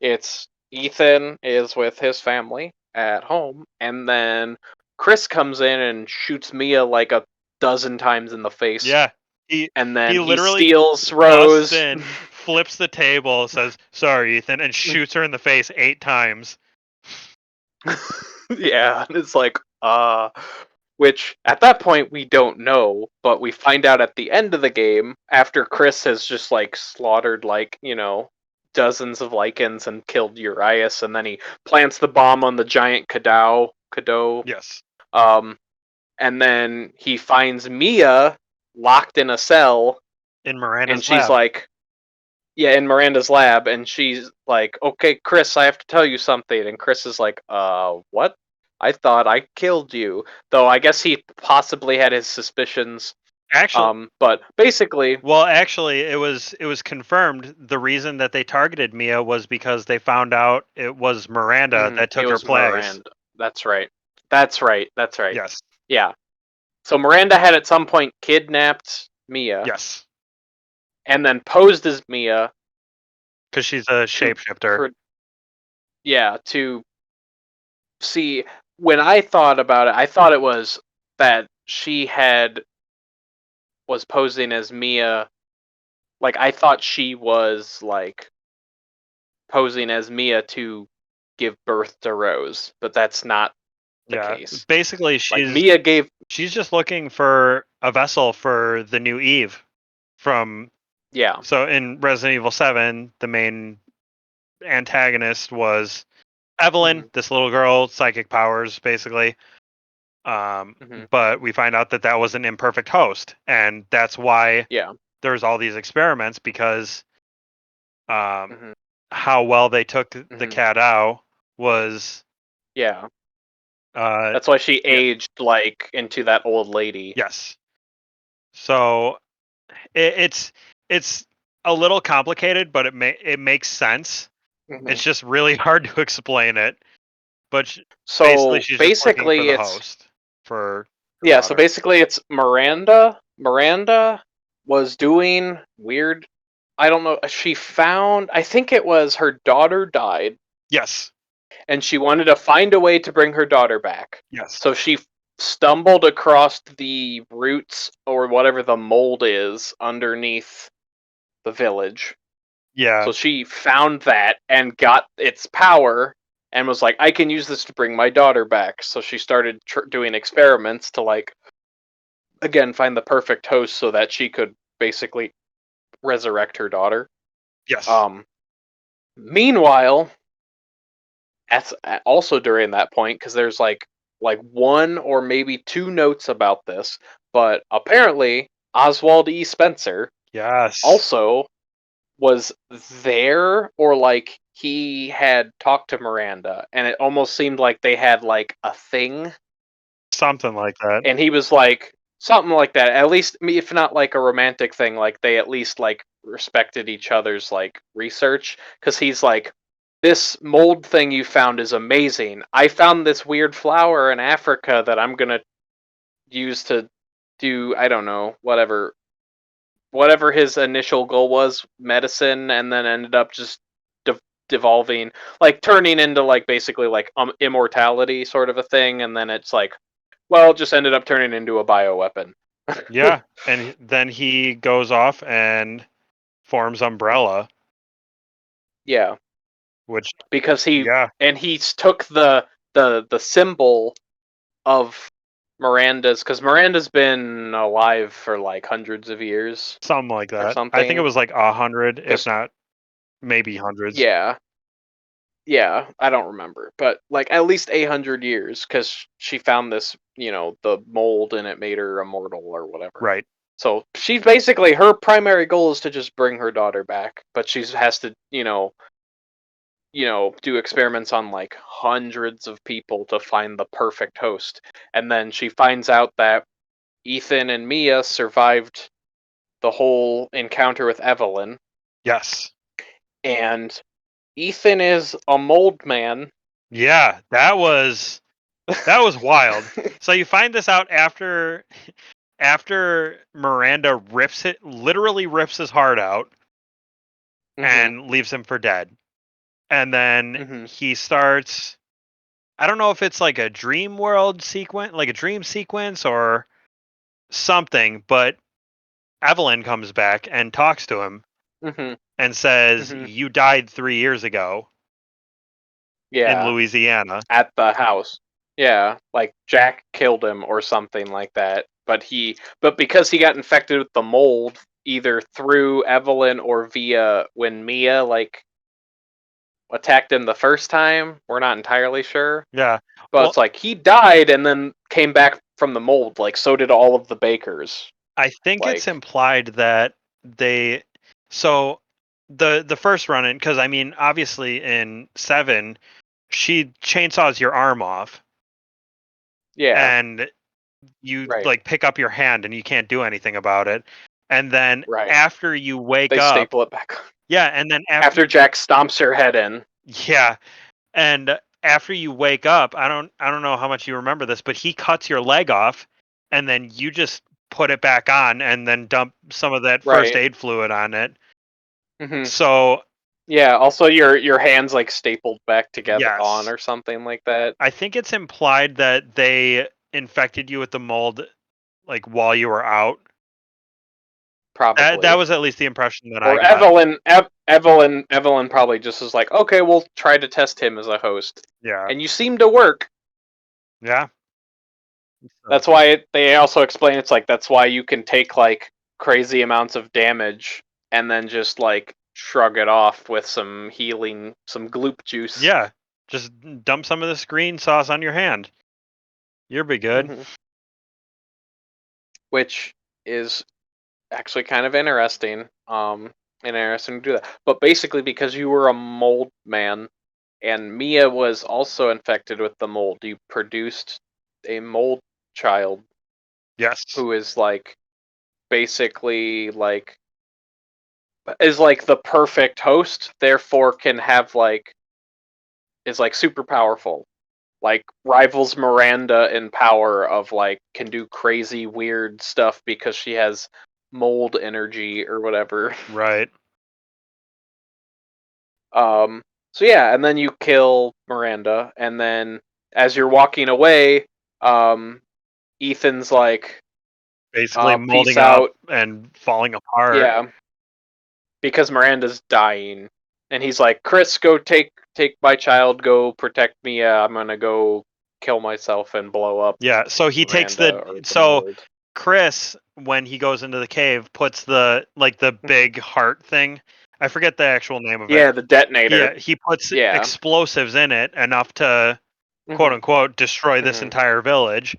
it's Ethan is with his family at home, and then Chris comes in and shoots Mia like a dozen times in the face, yeah. He and he then he literally steals busts Rose. in, flips the table, says, "Sorry, Ethan," and shoots her in the face 8 times. Yeah, and it's like, which at that point we don't know, but we find out at the end of the game after Chris has just like slaughtered like, dozens of lichens and killed Urias, and then he plants the bomb on the giant Cadeau, Yes, um, and then he finds Mia locked in a cell, in and Miranda's she's lab. like, yeah, in Miranda's lab, and she's like, "Okay, Chris, I have to tell you something." And Chris is like, what? I thought I killed you." Though I guess he possibly had his suspicions. Actually, But basically, well, actually, it was confirmed. The reason that they targeted Mia was because they found out it was Miranda that it took her was place. Miranda. That's right. That's right. That's right. Yes, Yeah. So Miranda had at some point kidnapped Mia yes, and then posed as Mia because she's a to, shapeshifter. to see. When I thought about it, I thought it was that she had was posing as Mia. Like I thought she was like posing as Mia to give birth to Rose, but that's not the Yeah, case. basically, Like Mia gave, she's just looking for a vessel for the new Eve from. yeah, So in Resident Evil 7, the main antagonist was Evelyn, hmm this little girl, psychic powers, basically. hmm But we find out that that was an imperfect host, and that's why yeah, there's all these experiments because um, hmm how well they took the hmm cat out was yeah. uh, That's why she yeah, aged like into that old lady. yes. So it's a little complicated, but it makes sense. hmm It's just really hard to explain it. But basically, So she's just looking for basically, the it's host for her yeah. So daughter. basically, it's Miranda. Miranda was doing weird. I don't know. She found. I think it was her daughter died, Yes, and she wanted to find a way to bring her daughter back. yes, So she stumbled across the roots or whatever the mold is underneath the village. yeah, So she found that and got its power and was like, I can use this to bring my daughter back. So she started doing experiments to, like, again, find the perfect host so that she could basically resurrect her daughter. yes. Um, Meanwhile, that's also during that point because there's like one or maybe two notes about this, but apparently Oswald E. Spencer Yes, also was there, or like he had talked to Miranda and it almost seemed like they had like a thing, something like that. and he was like something like that, at least if not like a romantic thing, like they at least like respected each other's like research, because he's like, this mold thing you found is amazing. I found this weird flower in Africa that I'm gonna use to do, I don't know, whatever his initial goal was, medicine, and then ended up just devolving, like turning into like basically like immortality sort of a thing, and then it's like, well, it just ended up turning into a bioweapon. Yeah, and then he goes off and forms Umbrella, Yeah, which because he yeah, and he took the symbol of Because Miranda's been alive for like hundreds of years something like or that. I think it something. was like 100, if 'Cause not maybe hundreds. yeah, yeah, I don't remember, but like at least 800 years, because she found this, the mold, and it made her immortal or whatever. Right. So she's basically, her primary goal is to just bring her daughter back, but she has to, do experiments on like hundreds of people to find the perfect host. And then she finds out that Ethan and Mia survived the whole encounter with Evelyn, Yes. and Ethan is a mold man. Yeah, that was wild. So you find this out after Miranda literally rips his heart out Mhm. and leaves him for dead. And then Mhm. he starts, I don't know if it's like a dream world sequence, like a dream sequence or something, but Evelyn comes back and talks to him Mhm. and says, Mhm. "You died 3 years ago in Yeah, Louisiana." at the house. Yeah, like Jack killed him or something like that. But because he got infected with the mold, either through Evelyn or via when Mia like attacked him the first time, we're not entirely sure. Yeah. But Well, it's like he died and then came back from the mold. Like so did all of the bakers. I think it's Like implied that they so the first run in, because I mean obviously in 7 she chainsaws your arm off yeah, and you right, like pick up your hand and you can't do anything about it. And then right. after you wake They up, staple it back on. yeah, and then after, After Jack stomps her head in. yeah, and after you wake up, I don't know how much you remember this, but he cuts your leg off and then you just put it back on and then dump some of that first Right. aid fluid on it. Hmm. So, Yeah. Also, your hands like stapled back together on yes. or something like that. I think it's implied that they infected you with the mold like while you were out. That Probably. was at least the impression that I Or got. Evelyn probably just was like, okay, we'll try to test him as a host, Yeah. and you seem to work. Yeah. So, That's why they also explain it's like that's why you can take like crazy amounts of damage and then just like shrug it off with some healing, some gloop juice. yeah. Just dump some of this green sauce on your hand. You'll be good. Hmm. Which is actually kind of interesting. Interesting to do that. But basically, because you were a mold man and Mia was also infected with the mold, you produced a mold child Yes. who is like basically like is like the perfect host, therefore can have like is like super powerful. Like rivals Miranda in power of like can do crazy weird stuff because she has mold energy or whatever. Right. Um, so yeah, and then you kill Miranda, and then as you're walking away, um, Ethan's like, Basically "Peace molding up out." and falling apart. Yeah, because Miranda's dying, and he's like, "Chris, go take my child, go protect me. I'm gonna go kill myself and blow up Yeah. So he takes Miranda the or the so mold." Chris, when he goes into the cave, puts the like the big heart thing. I forget the actual name of it. Yeah, the detonator. He puts Yeah. explosives in it enough to quote Hmm. unquote destroy this Hmm. entire village.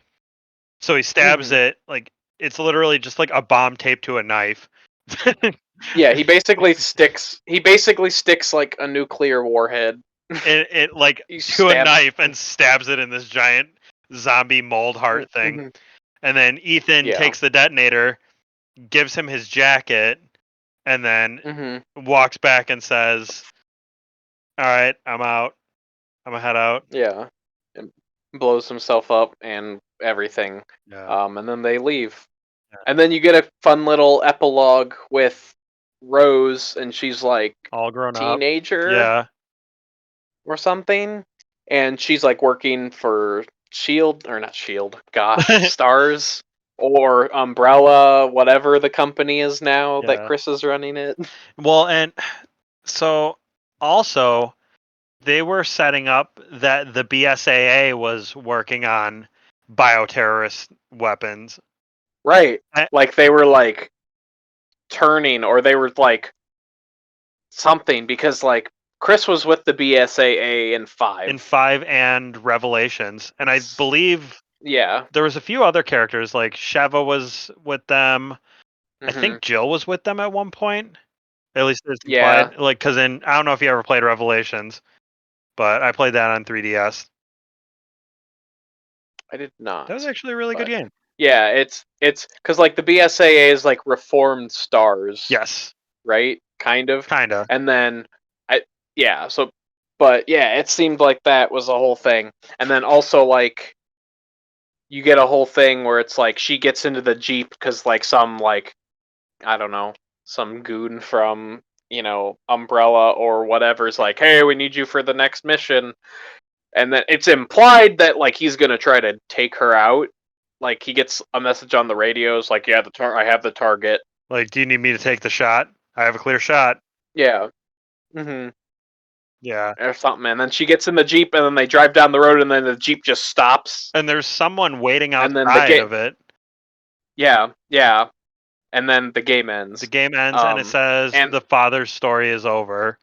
So he stabs Hmm. it like it's literally just like a bomb taped to a knife. Yeah, he basically sticks like a nuclear warhead. It like He to a stabs. knife and stabs it in this giant zombie mold heart thing. Hmm. And then Ethan Yeah. takes the detonator, gives him his jacket, and then Hmm. walks back and says, "All right, I'm out. I'm gonna head out." Yeah. And blows himself up and everything. Yeah. And then they leave. And then you get a fun little epilogue with Rose, and she's like All grown up. teenager Yeah. or something, and she's like working for Shield or not Shield, gosh, Stars or Umbrella, whatever the company is now that Yeah. Chris is running it. Well, and so also they were setting up that the BSAA was working on bioterrorist weapons. Right. I- Like they were like turning, or they were like something, because like Chris was with the BSAA in 5. In 5 and Revelations, and I believe Yeah. there was a few other characters, like Sheva was with them. I Hmm. think Jill was with them at one point. At least it's Yeah. implied. Like, because I don't know if you ever played Revelations, but I played that on 3DS. I did That was not. actually a really good But game. yeah, it's because like the BSAA is like reformed stars, Yes, right? Kind of. kinda. And then I yeah, so but yeah, it seemed like that was the whole thing. And then also like you get a whole thing where it's like she gets into the Jeep because like some like I don't know, some goon from, Umbrella or whatever's like, "Hey, we need you for the next mission." And then it's implied that like he's going to try to take her out. Like he gets a message on the radios like, "Yeah, I have the target." Like, do you need me to take the shot? I have a clear shot. Yeah. Mhm. Yeah. Or something. And then she gets in the Jeep and then they drive down the road and then the Jeep just stops. And there's someone waiting And then the outside game of it. Yeah, yeah. And then the game The ends. game ends and it says And the father's story is over.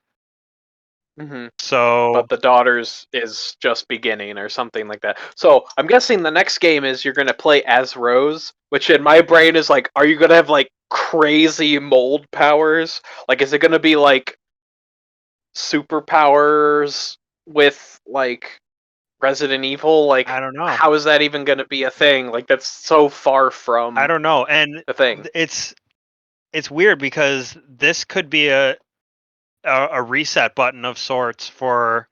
mhm. So But the daughter's is just beginning or something like that. So I'm guessing the next game is you're gonna play as Rose, which in my brain is like, are you gonna have like crazy mold powers? Like, is it gonna be like superpowers with like Resident Evil? Like, I don't know. how is that even gonna be a thing? Like, that's so far I from don't know. And the thing. it's weird because this could be a reset button of sorts for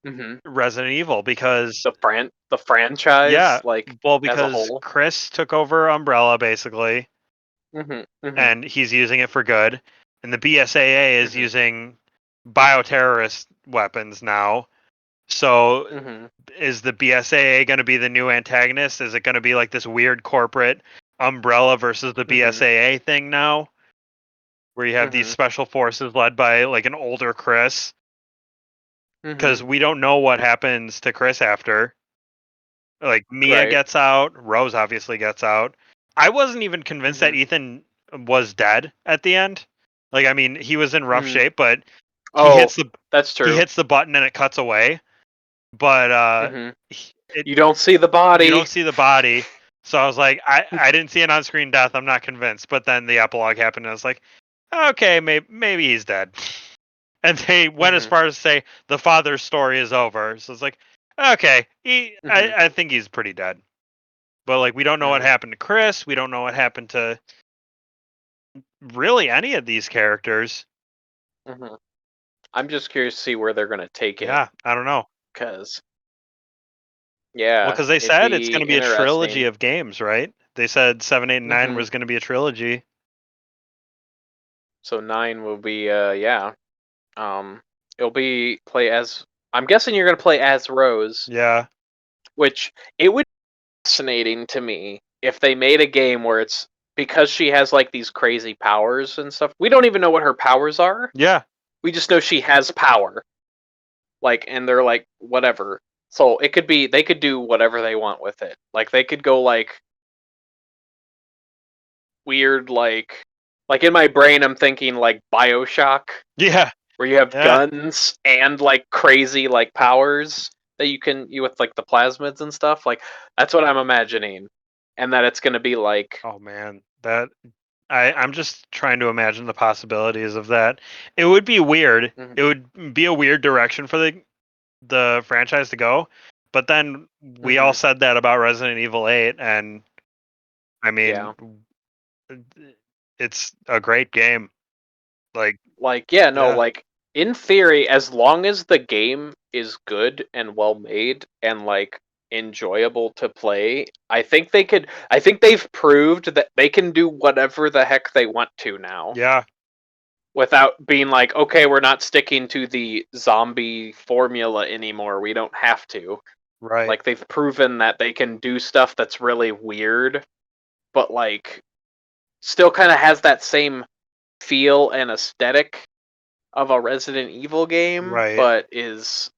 Hmm. Resident Evil because The franchise, yeah, like well, as a because whole. Chris took over Umbrella basically, Hmm. Hmm. and he's using it for good, and the BSAA is Hmm. using bioterrorist weapons now. So Hmm. is the BSAA going to be the new antagonist? Is it going to be like this weird corporate Umbrella versus the Hmm. BSAA thing now, where you have these Hmm. special forces led by like an older Chris? Hmm. Because we don't know what happens to Chris after. Like Mia Right. gets out, Rose obviously gets out. I wasn't even convinced that Hmm. Ethan was dead at the end. Like, I mean, he was in rough Hmm. shape, but he Oh, hits the that's he true. hits the button and it cuts away. But Hmm. it You don't see the you body. don't see the body. So I was like, I didn't see an on-screen death. I'm not convinced. But then the epilogue happened, and I was like, okay, maybe he's dead. And they went as Hmm. far as to say the father's story is over. So it's like, okay, Hmm. I think he's pretty dead. But like, we don't know what Hmm. happened to Chris. We don't know what happened to really any of these characters. Hmm. I'm just curious to see where they're gonna take it, Yeah, I don't know. cause Well, yeah, because they it'd said it's be going to be a trilogy interesting. of games, right? They said 7, 8, and 9 Hmm. was going to be a trilogy. So 9 will be yeah. Um, it'll be play as. I'm guessing you're gonna play as Rose, Yeah, which it would be fascinating to me if they made a game where it's because she has like these crazy powers and stuff. We don't even know what her powers are. yeah, We just know she has power. Like, and they're like whatever. So it could be they could do whatever they want with it. Like they could go like weird like in my brain I'm thinking like BioShock yeah, where you have yeah. guns and like crazy like powers that you with like the plasmids and stuff. Like that's what I'm imagining. And that it's going to be like Oh man, that I'm just trying to imagine the possibilities of that. It would be weird. mhm, It would be a weird direction for the franchise to go. But then we all mhm, said that about Resident Evil 8, and I mean, yeah. it's a great game. Like, Like yeah, no, yeah, like in theory as long as the game is good and well made and like enjoyable to play, I think they've proved that they can do whatever the heck they want to now yeah, without being like, okay, we're not sticking to the zombie formula anymore. We don't have to. right, Like they've proven that they can do stuff that's really weird, but like still kind of has that same feel and aesthetic of a Resident Evil game, right. but is,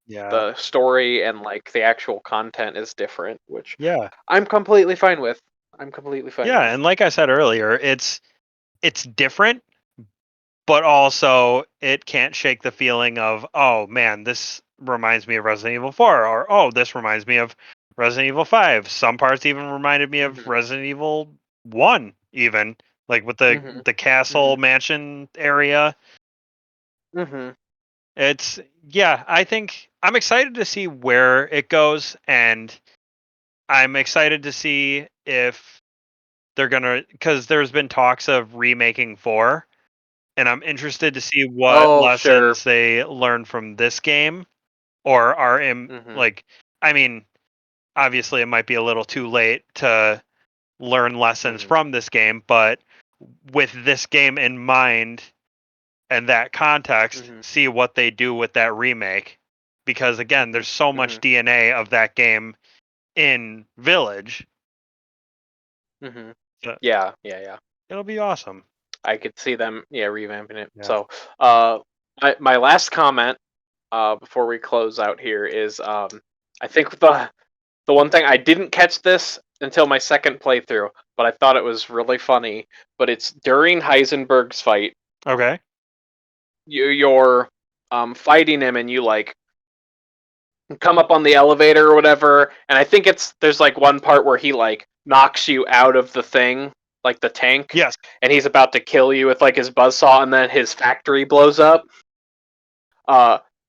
Yeah. the story and like the actual content is different, which Yeah. I'm completely fine with. I'm completely fine Yeah, with. and like I said earlier, it's different, but also it can't shake the feeling of, oh man, this reminds me of Resident Evil 4, or oh, this reminds me of Resident Evil 5. Some parts even reminded me of Mhm. Resident Evil 1, even like with Mhm. the castle Mhm. mansion area. Mhm. It's yeah, I think I'm excited to see where it goes, and I'm excited to see if they're gonna, because there's been talks of remaking 4, and I'm interested to see what Oh, sure. lessons they learn from this game, or are in Mhm. like, I mean, obviously it might be a little too late to learn lessons Mhm. from this game, but with this game in mind and that context, Mhm. see what they do with that remake, because again, Mhm. there's so much Mhm. DNA of that game in Village. Mhm. So Yeah. Yeah. Yeah. it'll be awesome. I could see them, yeah, revamping it. Yeah. So, uh, my last comment, before we close out here is, I think the one thing I didn't catch this until my second playthrough, but I thought it was really funny. But it's during Heisenberg's fight, Okay. you're fighting him, and you like come up on the elevator or whatever, and I think there's like one part where he like knocks you out of the thing, like the tank, Yes. and he's about to kill you with like his buzzsaw, and then his factory blows up.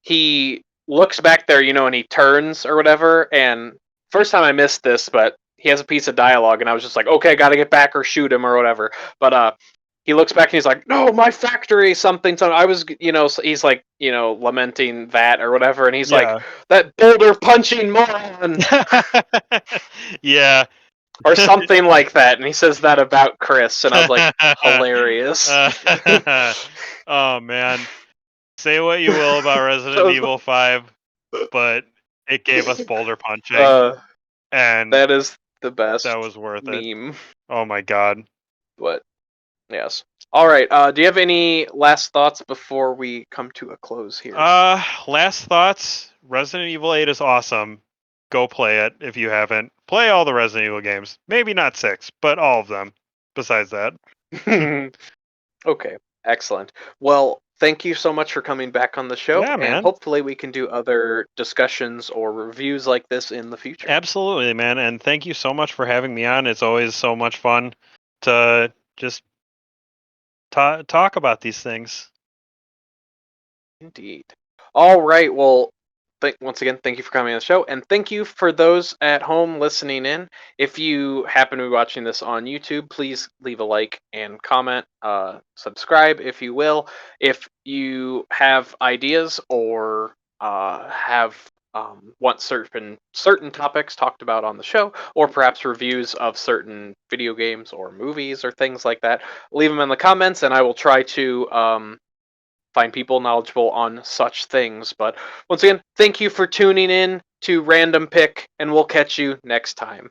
He looks back there, and he turns or whatever. And first time I missed this, but he has a piece of dialogue, and I was just like, okay, got to get back or shoot him or whatever. But he looks back and he's like, no, my factory, something, something. I was, so he's like, lamenting that or whatever, and he's like, Yeah. that boulder punching moron Yeah. or something like that, and he says that about Chris, and I was like, hilarious. Oh man. Say what you will about Resident So, Evil 5, but it gave us boulder punching, uh, and that is the that best was worth it. meme. Oh my god. But yes. All right. Do you have any last thoughts before we come to a close here? Last thoughts. Resident Evil 8 is awesome. Go play it if you haven't. Play all the Resident Evil games. Maybe not 6, but all of them. Besides that. Okay. Excellent. Well, thank you so much for coming back on the show, Yeah, and man. hopefully we can do other discussions or reviews like this in the future. Absolutely, man. And thank you so much for having me on. It's always so much fun to just talk about these things. Indeed. All right. Well, once again, thank you for coming on the show. And thank you for those at home listening in. If you happen to be watching this on YouTube, please leave a like and comment. Subscribe if you will. If you have ideas or have want certain topics talked about on the show, or perhaps reviews of certain video games or movies or things like that, leave them in the comments, and I will try to find people knowledgeable on such things. But once again, thank you for tuning in to Random Pick, and we'll catch you next time.